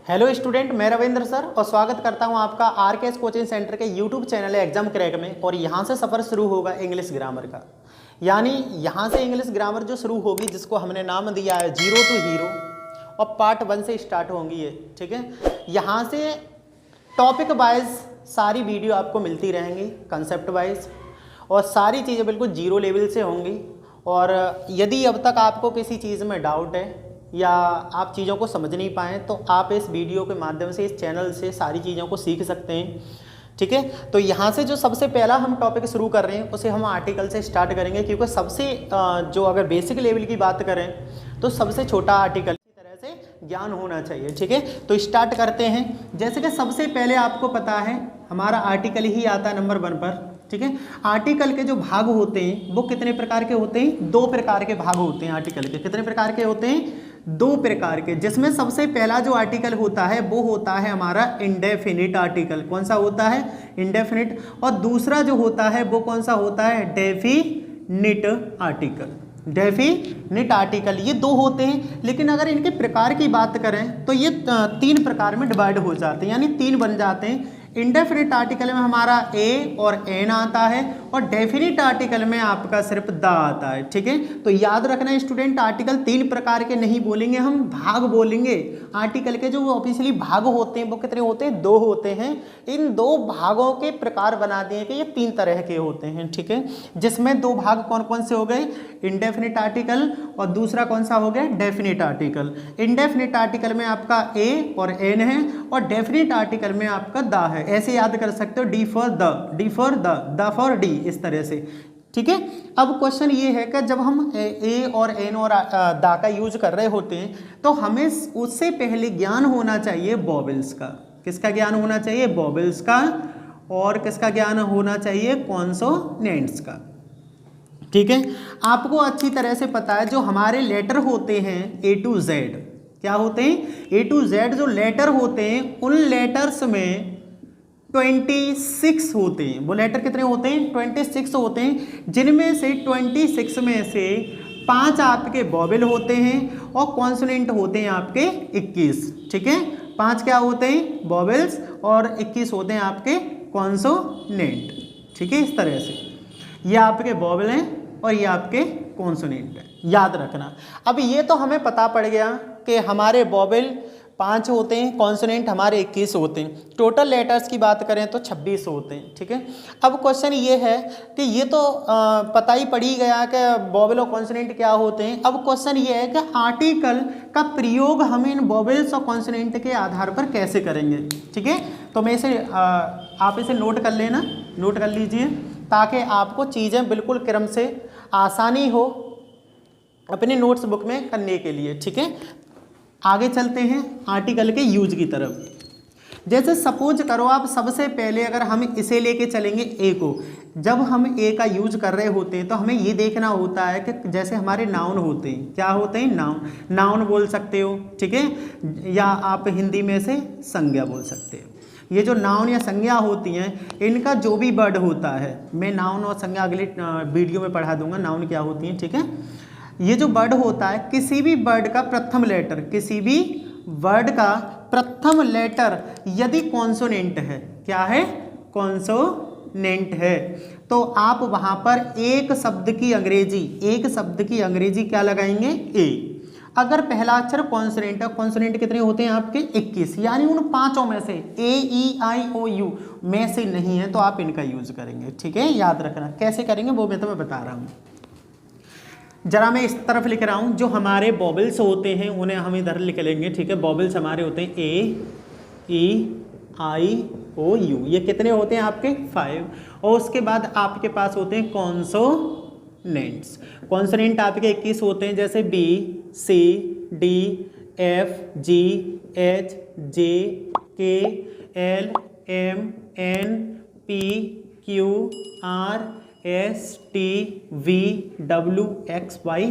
Hello student, मैं Ravindra sir और स्वागत करता हूं आपका आरकेएस कोचिंग सेंटर के यूट्यूब चैनल है एग्जाम क्रैक में। और यहां से सफ़र शुरू होगा इंग्लिश ग्रामर का, यानी यहां से इंग्लिश ग्रामर जो शुरू होगी, जिसको हमने नाम दिया है जीरो टू हीरो, और पार्ट 1 से स्टार्ट होंगी ये। ठीक है, यहां से टॉपिक वाइज सारी वीडियो आपको मिलती रहेंगी, कंसेप्ट वाइज, और सारी चीज़ें बिल्कुल जीरो लेवल से होंगी। और यदि अब तक आपको किसी चीज़ में डाउट है या आप चीज़ों को समझ नहीं पाएँ, तो आप इस वीडियो के माध्यम से, इस चैनल से सारी चीज़ों को सीख सकते हैं। ठीक है, तो यहाँ से जो सबसे पहला हम टॉपिक शुरू कर रहे हैं उसे हम आर्टिकल से स्टार्ट करेंगे, क्योंकि सबसे जो अगर बेसिक लेवल की बात करें तो सबसे छोटा आर्टिकल इसी तरह से ज्ञान होना चाहिए। ठीक है, तो स्टार्ट करते हैं। जैसे कि सबसे पहले आपको पता है हमारा आर्टिकल ही आता है नंबर 1 पर। ठीक है, आर्टिकल के जो भाग होते हैं वो कितने प्रकार के होते हैं? 2 प्रकार के भाग होते हैं आर्टिकल के। कितने प्रकार के होते हैं? 2 प्रकार के, जिसमें सबसे पहला जो आर्टिकल होता है वो होता है हमारा इंडेफिनिट आर्टिकल। कौन सा होता है? इंडेफिनिट। और दूसरा जो होता है वो कौन सा होता है? Definite article. डेफिनिट आर्टिकल, ये 2 होते हैं, लेकिन अगर इनके प्रकार की बात करें तो ये 3 प्रकार में डिवाइड हो जाते हैं, यानी 3 बन जाते हैं। इंडेफिनिट आर्टिकल में हमारा ए और एन आता है, और डेफिनिट आर्टिकल में आपका सिर्फ द आता है। ठीक है, तो याद रखना स्टूडेंट, आर्टिकल 3 प्रकार के नहीं बोलेंगे, हम भाग बोलेंगे। आर्टिकल के जो ऑफिशियली भाग होते हैं वो कितने होते हैं? 2 होते हैं। इन 2 भागों के प्रकार बना दिए कि ये 3 तरह के होते हैं। ठीक है, जिसमें 2 भाग कौन कौन से हो गए? इंडेफिनिट आर्टिकल, और दूसरा कौन सा हो गया? Definite article. इंडेफिनिट आर्टिकल में आपका ए और एन है, और डेफिनिट आर्टिकल में आपका द है। ऐसे याद कर सकते हो, D for the, D for the for D, इस तरह से। ठीक है, अब क्वेश्चन ये है कि जब हम ए और एन और दा का यूज कर रहे होते हैं तो हमें उससे पहले ज्ञान होना चाहिए वोवेल्स का। किसका ज्ञान होना चाहिए? वोवेल्स का। और किसका ज्ञान होना चाहिए? कॉन्सोनेंट्स का। ठीक है, आपको अच्छी तरह से पता है जो हमारे लेटर होते हैं ए टू जेड, क्या होते हैं? ए टू जेड जो लेटर होते हैं, उन लेटर्स में 26 होते हैं। वो लेटर कितने होते हैं? 26 होते हैं, जिनमें से 26 में से 5 आपके वोवेल होते हैं और कॉन्सोनेंट होते हैं आपके 21। ठीक है, 5 क्या होते हैं? वोवेल्स, और 21 होते हैं आपके कॉन्सोनेंट। ठीक है, इस तरह से ये आपके वोवेल हैं और ये आपके कॉन्सोनेंट हैं, याद रखना। अब ये तो हमें पता पड़ गया कि हमारे वोवेल 5 होते हैं, कॉन्सोनेंट हमारे 21 होते हैं। टोटल लेटर्स की बात करें तो 26 होते हैं। ठीक है, अब क्वेश्चन ये है कि ये तो पता ही पड़ ही गया कि वोवेल और कॉन्सोनेंट क्या होते हैं। अब क्वेश्चन ये है कि आर्टिकल का प्रयोग हम इन वोवेल्स और कॉन्सोनेंट के आधार पर कैसे करेंगे। ठीक है, तो मैं इसे आप इसे नोट कर लेना, नोट कर लीजिए, ताकि आपको चीज़ें बिल्कुल क्रम से आसानी हो अपने नोट्स बुक में करने के लिए। ठीक है, आगे चलते हैं आर्टिकल के यूज की तरफ। जैसे सपोज करो आप, सबसे पहले अगर हम इसे लेके चलेंगे ए को, जब हम ए का यूज कर रहे होते हैं तो हमें ये देखना होता है कि जैसे हमारे नाउन होते हैं, क्या होते हैं? नाउन। नाउन बोल सकते हो, ठीक है, या आप हिंदी में से संज्ञा बोल सकते हो। ये जो नाउन या संज्ञा होती हैं, इनका जो भी वर्ड होता है, मैं नाउन और संज्ञा अगले वीडियो में पढ़ा दूंगा नाउन क्या होती हैं। ठीक है, ये जो वर्ड होता है, किसी भी वर्ड का प्रथम लेटर, किसी भी वर्ड का प्रथम लेटर यदि कॉन्सोनेंट है, क्या है? कॉन्सोनेंट है, तो आप वहां पर एक शब्द की अंग्रेजी क्या लगाएंगे? ए। अगर पहला अक्षर कॉन्सोनेंट है, कॉन्सोनेंट कितने होते हैं आपके? 21, यानी उन 5 में से ए, ई, आई, ओ, यू में से नहीं है तो आप इनका यूज करेंगे। ठीक है, याद रखना। कैसे करेंगे वो मैं तुम्हें बता रहा हूँ। जरा मैं इस तरफ लिख रहा हूँ, जो हमारे वोवेल्स होते हैं उन्हें हम इधर लिख लेंगे। ठीक है, वोवेल्स हमारे होते हैं ए, ई, आई, ओ, यू। ये कितने होते हैं आपके? 5। और उसके बाद आपके पास होते हैं कॉन्सोनेंट्स। कॉन्सोनेंट आपके 21 होते हैं, जैसे B, C, D, F, G, H, J, K, L, M, N, P, Q, R, S, T, V, W, X, Y,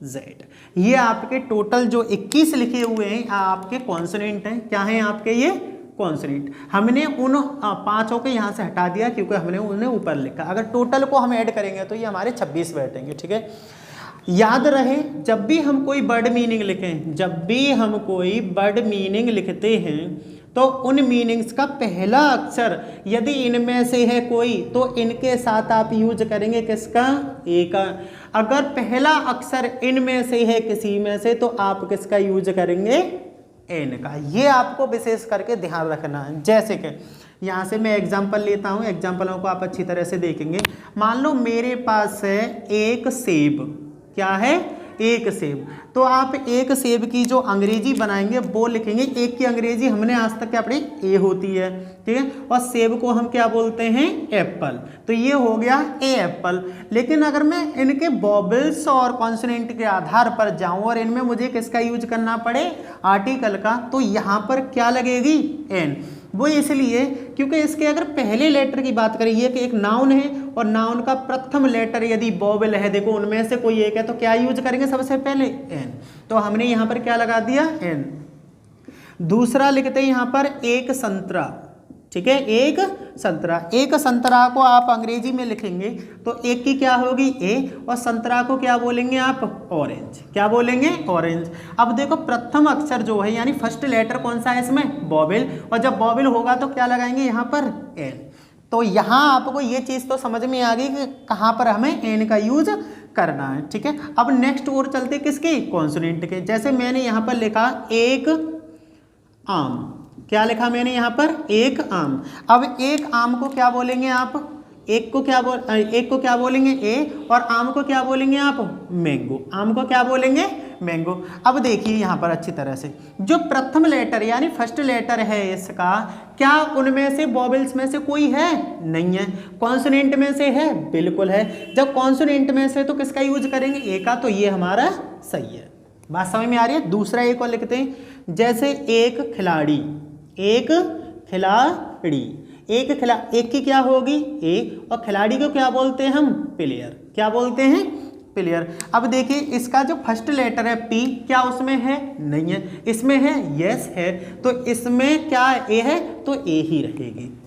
Z. ये आपके टोटल जो 21 लिखे हुए हैं आपके कॉन्सोनेंट हैं। क्या हैं आपके? ये कॉन्सोनेंट। हमने उन 5 को यहाँ से हटा दिया क्योंकि हमने उन्हें ऊपर लिखा। अगर टोटल को हम ऐड करेंगे तो ये हमारे 26 बैठेंगे। ठीक है, याद रहे, जब भी हम कोई वर्ड मीनिंग लिखें, जब भी हम कोई वर्ड मीनिंग लिखते हैं तो उन मीनिंग्स का पहला अक्षर यदि इनमें से है कोई तो इनके साथ आप यूज करेंगे किसका, ए का। अगर पहला अक्षर इनमें से है किसी में से तो आप किसका यूज करेंगे, एन का। ये आपको विशेष करके ध्यान रखना है। जैसे कि यहाँ से मैं एग्जाम्पल लेता हूँ, एग्जाम्पलों को आप अच्छी तरह से देखेंगे। मान लो मेरे पास है एक सेब, क्या है, एक सेब। तो आप एक सेब की जो अंग्रेजी बनाएंगे वो लिखेंगे, एक की अंग्रेजी हमने आज तक क्या पढ़ी, ए होती है, ठीक है। और सेब को हम क्या बोलते हैं, एप्पल। तो ये हो गया ए एप्पल। लेकिन अगर मैं इनके वोवेल्स और कॉन्सोनेंट के आधार पर जाऊं और इनमें मुझे किसका यूज करना पड़े, आर्टिकल का, तो यहाँ पर क्या लगेगी, एन। वो इसलिए क्योंकि इसके अगर पहले लेटर की बात करें, ये कि एक नाउन है और नाउन का प्रथम लेटर यदि वोवेल है, देखो उनमें से कोई एक है, तो क्या यूज करेंगे सबसे पहले, एन। तो हमने यहाँ पर क्या लगा दिया, एन। दूसरा लिखते हैं यहाँ पर एक संतरा, ठीक है, एक संतरा। एक संतरा को आप अंग्रेजी में लिखेंगे तो एक की क्या होगी, ए, और संतरा को क्या बोलेंगे आप, ऑरेंज। क्या बोलेंगे, ऑरेंज। अब देखो प्रथम अक्षर जो है यानी फर्स्ट लेटर कौन सा है इसमें, वोवेल, और जब वोवेल होगा तो क्या लगाएंगे यहाँ पर, एन। तो यहाँ आपको ये चीज़ तो समझ में आ गई कि कहाँ पर हमें एन का यूज करना है, ठीक है। अब नेक्स्ट और चलते किसके, कॉन्सोनेंट के। जैसे मैंने यहाँ पर लिखा एक आम, क्या लिखा मैंने यहाँ पर, एक आम। अब एक आम को क्या बोलेंगे आप, एक को क्या बोलेंगे, ए, और आम को क्या बोलेंगे आप, मैंगो। आम को क्या बोलेंगे, मैंगो। अब देखिए यहाँ पर अच्छी तरह से, जो प्रथम लेटर यानी फर्स्ट लेटर है इसका, क्या उनमें से वोवेल्स में से कोई है, नहीं है। कॉन्सोनेंट में से है, बिल्कुल है। जब कॉन्सोनेंट में से तो किसका यूज करेंगे, ए का। तो ये हमारा सही है। बात समझ में आ रही है। दूसरा एक और लिखते हैं, जैसे एक खिलाड़ी, एक खिलाड़ी, एक की क्या होगी, ए, और खिलाड़ी को क्या बोलते हैं हम, प्लेयर। क्या बोलते हैं, प्लेयर। अब देखिए इसका जो फर्स्ट लेटर है पी, क्या उसमें है, नहीं है। इसमें है, यस है। तो इसमें क्या ए है, तो ए ही रहेगी।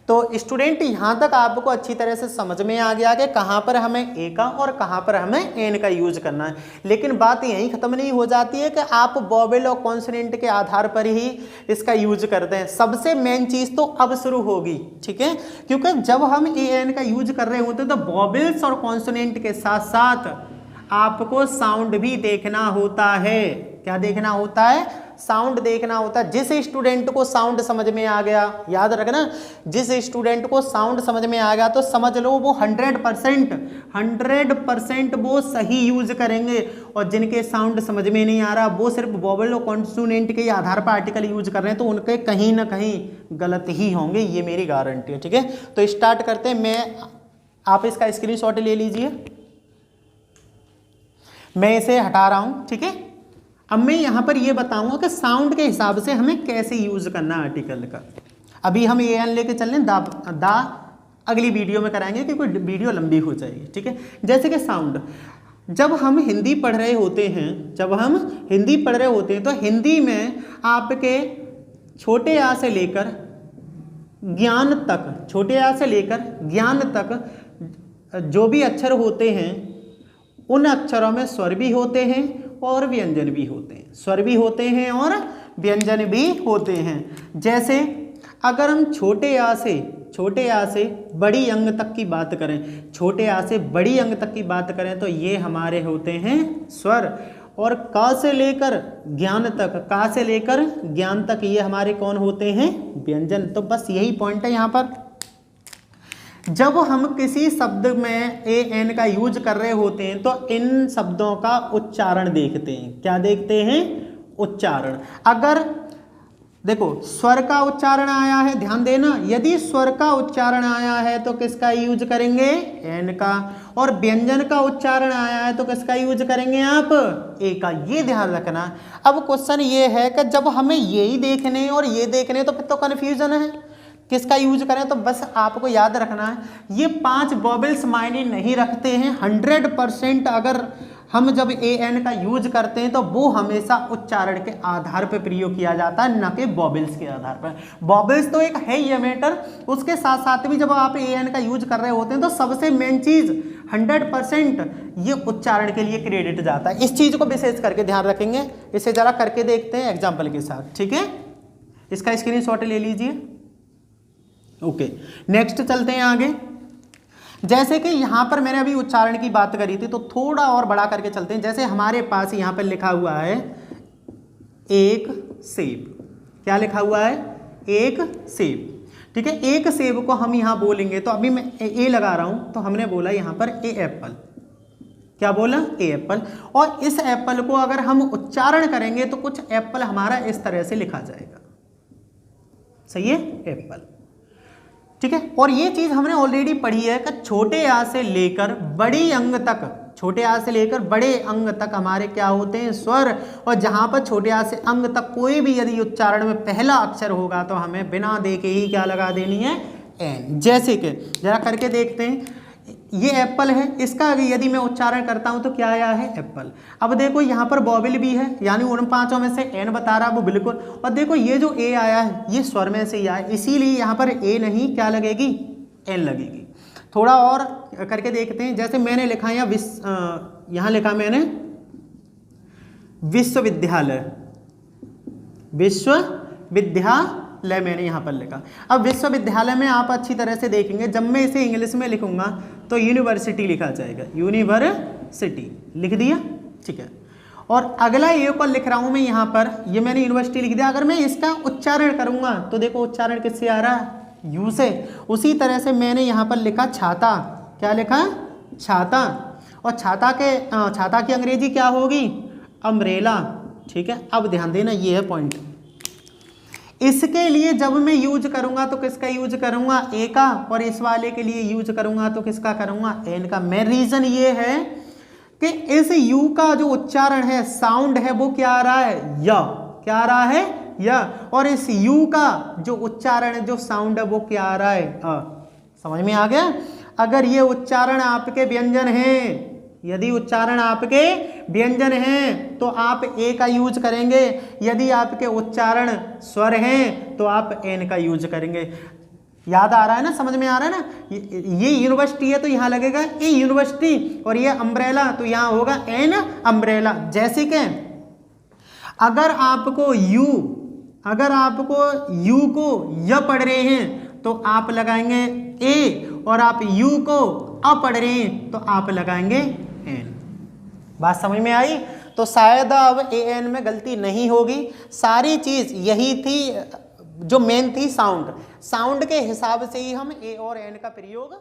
तो स्टूडेंट यहाँ तक आपको अच्छी तरह से समझ में आ गया कि कहाँ पर हमें ए का और कहाँ पर हमें एन का यूज करना है। लेकिन बात यहीं ख़त्म नहीं हो जाती है कि आप वोवेल और कॉन्सोनेंट के आधार पर ही इसका यूज करते हैं। सबसे मेन चीज़ तो अब शुरू होगी, ठीक है, क्योंकि जब हम ए एन का यूज कर रहे होते हैं तो वोवेल्स और कॉन्सोनेंट के साथ साथ आपको साउंड भी देखना होता है। क्या देखना होता है, साउंड देखना होता है। जिस स्टूडेंट को साउंड समझ में आ गया, याद रखना, जिस स्टूडेंट को साउंड समझ में आ गया तो समझ लो वो 100% वो सही यूज करेंगे। और जिनके साउंड समझ में नहीं आ रहा वो सिर्फ वोवेल और कॉन्सोनेंट के आधार पर आर्टिकल यूज कर रहे हैं तो उनके कहीं ना कहीं गलत ही होंगे, ये मेरी गारंटी है, ठीक है। तो स्टार्ट करते हैं। आप इसका स्क्रीनशॉट ले लीजिए, मैं इसे हटा रहा हूं, ठीक है। अब मैं यहाँ पर ये बताऊंगा कि साउंड के हिसाब से हमें कैसे यूज करना है आर्टिकल का। अभी हम ए एन लेके चल रहे हैं, दा अगली वीडियो में कराएंगे क्योंकि वीडियो लंबी हो जाएगी, ठीक है। जैसे कि साउंड, जब हम हिंदी पढ़ रहे होते हैं, तो हिंदी में आपके छोटे आ से लेकर ज्ञान तक, जो भी अक्षर होते हैं उन अक्षरों में स्वर भी होते हैं और व्यंजन भी होते हैं। स्वर भी होते हैं और व्यंजन भी होते हैं। जैसे अगर हम छोटे आ से बड़ी अंग तक की बात करें, तो ये हमारे होते हैं स्वर। और का से लेकर ज्ञान तक ये हमारे कौन होते हैं, व्यंजन। तो बस यही पॉइंट है यहाँ पर। जब हम किसी शब्द में ए एन का यूज कर रहे होते हैं तो इन शब्दों का उच्चारण देखते हैं। क्या देखते हैं, उच्चारण। अगर देखो स्वर का उच्चारण आया है, ध्यान देना, यदि स्वर का उच्चारण आया है तो किसका यूज करेंगे, एन का। और व्यंजन का उच्चारण आया है तो किसका यूज करेंगे आप, ए का। ये ध्यान रखना। अब क्वेश्चन ये है कि जब हमें यही देखने और ये देखने तो फिर तो कन्फ्यूजन है, किसका यूज करें। तो बस आपको याद रखना है ये 5 वोवेल्स मायने नहीं रखते हैं। 100% अगर हम जब ए एन का यूज करते हैं तो वो हमेशा उच्चारण के आधार पर प्रयोग किया जाता है, न कि वोवेल्स के आधार पर। वोवेल्स तो एक है ही मैटर, उसके साथ साथ भी जब आप ए एन का यूज कर रहे होते हैं तो सबसे मेन चीज 100% ये उच्चारण के लिए क्रेडिट जाता है। इस चीज़ को विशेष करके ध्यान रखेंगे। इसे ज़रा करके देखते हैं एग्जाम्पल के साथ, ठीक है। इसका स्क्रीनशॉट ले लीजिए। ओके, नेक्स्ट चलते हैं आगे। जैसे कि यहाँ पर मैंने अभी उच्चारण की बात करी थी, तो थोड़ा और बड़ा करके चलते हैं। जैसे हमारे पास यहाँ पर लिखा हुआ है एक सेब। क्या लिखा हुआ है? एक सेब, ठीक है। एक सेब को हम यहाँ बोलेंगे, तो अभी मैं ए लगा रहा हूँ, तो हमने बोला यहाँ पर ए एप्पल। क्या बोला? ए एप्पल। और इस एप्पल को अगर हम उच्चारण करेंगे तो कुछ एप्पल हमारा इस तरह से लिखा जाएगा। सही है? एप्पल, ठीक है। और ये चीज हमने ऑलरेडी पढ़ी है कि छोटे आ से लेकर बड़ी अंग तक, छोटे आ से लेकर बड़े अंग तक हमारे क्या होते हैं? स्वर। और जहां पर छोटे आ से अंग तक कोई भी यदि उच्चारण में पहला अक्षर होगा तो हमें बिना देखे ही क्या लगा देनी है? एन। जैसे कि जरा करके देखते हैं, ये एप्पल है, इसका यदि मैं उच्चारण करता हूं तो क्या आया है? एप्पल। अब देखो यहाँ पर बॉबिल भी है, यानी उन पांचों में से एन बता रहा है वो बिल्कुल। और देखो ये जो ए आया है ये स्वर में से ही आया, इसीलिए यहाँ पर ए नहीं क्या लगेगी? एन लगेगी। थोड़ा और करके देखते हैं। जैसे मैंने लिखा यहाँ यहाँ लिखा मैंने विश्वविद्यालय, विश्वविद्यालय मैंने यहाँ पर लिखा। अब विश्वविद्यालय में आप अच्छी तरह से देखेंगे, जब मैं इसे इंग्लिश में लिखूंगा तो यूनिवर्सिटी लिखा जाएगा। यूनिवर्सिटी लिख दिया, ठीक है। और अगला ए पर लिख रहा हूं मैं यहाँ पर, ये मैंने यूनिवर्सिटी लिख दिया। अगर मैं इसका उच्चारण करूंगा तो देखो उच्चारण किससे आ रहा है? यू से। उसी तरह से मैंने यहाँ पर लिखा छाता। क्या लिखा? छाता। और छाता की अंग्रेजी क्या होगी? अम्ब्रेला, ठीक है। अब ध्यान देना, ये है पॉइंट। इसके लिए जब मैं यूज करूंगा तो किसका यूज करूंगा? ए का। और इस वाले के लिए यूज करूंगा तो किसका करूंगा? एन का। मेन रीजन ये है कि इस यू का जो उच्चारण है, साउंड है, वो क्या आ रहा है? य। क्या आ रहा है? य। और इस यू का जो उच्चारण है, जो साउंड है, वो क्या आ रहा है? अ। समझ में आ गया? अगर ये उच्चारण आपके व्यंजन हैं, यदि उच्चारण आपके व्यंजन हैं तो आप ए का यूज करेंगे। यदि आपके उच्चारण स्वर हैं तो आप एन का यूज करेंगे। याद आ रहा है ना? समझ में आ रहा है ना? ये यूनिवर्सिटी है तो यहाँ लगेगा ए यूनिवर्सिटी, और ये अम्ब्रेला तो यहाँ होगा एन अम्ब्रेला। जैसे कि अगर आपको यू को य पढ़ रहे हैं तो आप लगाएंगे ए, और आप यू को अ पढ़ रहे हैं तो आप लगाएंगे एन। बात समझ में आई? तो शायद अब ए एन में गलती नहीं होगी। सारी चीज यही थी, जो मेन थी साउंड के हिसाब से ही हम ए और एन का प्रयोग